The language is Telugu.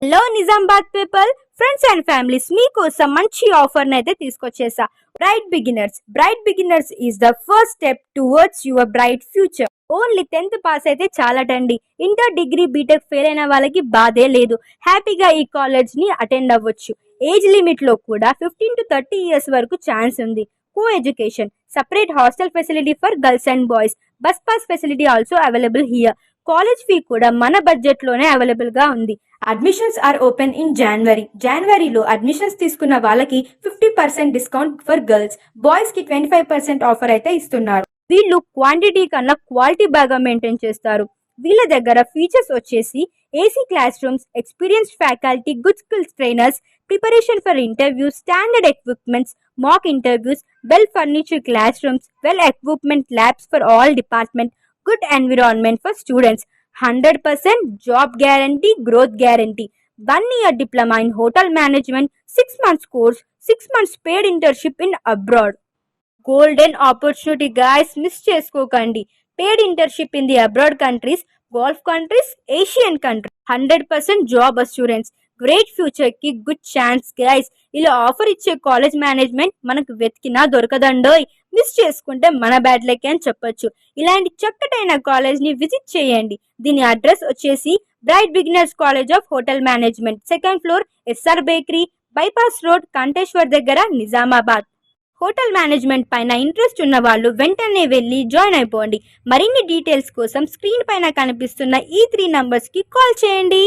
Hello Nizamabad people, friends and families, మీకోసం మంచి ఆఫర్ అయితే తీసుకొచ్చేసా. Bright beginners is the first step towards your bright future. Only 10th pass అయితే చాలటండి. ఇంటర్, డిగ్రీ, బీటెక్ ఫెయిల్ అయిన వాళ్ళకి బాధే లేదు. హ్యాపీగా ఈ కాలేజ్ ని అటెండ్ అవ్వచ్చు. ఏజ్ లిమిట్ లో కూడా 15 to 30 ఇయర్స్ వరకు ఛాన్స్ ఉంది. Co education, separate hostel facility for girls and boys, bus pass facility also available here. College fee కూడా మన బడ్జెట్ లోనే అవైలబుల్ గా ఉంది. అడ్మిషన్స్ ఆర్ ఓపెన్ ఇన్ జనవరిలో అడ్మిషన్స్ తీసుకున్న వాళ్ళకి 50% డిస్కౌంట్ ఫర్ గర్ల్స్, బాయ్స్ కి 25% ఆఫర్ అయితే ఇస్తున్నారు. వీళ్ళు క్వాంటిటీ కన్నా క్వాలిటీ బాగా మెయింటైన్ చేస్తారు. వీళ్ళ దగ్గర ఫీచర్స్ వచ్చేసి AC class rooms, experienced faculty, good skills trainers, preparation for interviews, standard equipments, mock interviews, well ఫర్నిచర్డ్ class rooms, well equipment labs for all department, good environment for students, 100% job guarantee, growth guarantee, 1 year diploma in hotel management, 6 months course, 6 months paid internship in abroad. Golden opportunity guys, miss చేసుకోకండి. Paid internship in the abroad countries, Gulf countries, Asian countries, 100% job assurance, great future కి గుడ్ ఛాన్స్ గైస్. ఇలా ఆఫర్ ఇచ్చే కాలేజ్ మేనేజ్మెంట్ మనకు వెతికినా దొరకదండోయ్. మిస్ చేసుకుంటే మన బ్యాడ్ లక్ అని చెప్పొచ్చు. ఇలాంటి చక్కటైన కాలేజ్ ని విజిట్ చేయండి. దీని అడ్రస్ వచ్చేసి bright beginners college of hotel management, 2nd floor, S R bakery, bypass road, Kanteshwar దగ్గర, నిజామాబాద్. హోటల్ మేనేజ్మెంట్ పైన ఇంట్రెస్ట్ ఉన్న వాళ్ళు వెంటనే వెళ్ళి జాయిన్ అయిపోండి. మరిన్ని డీటెయిల్స్ కోసం స్క్రీన్ పైన కనిపిస్తున్న ఈ 3 నంబర్స్ కి కాల్ చేయండి.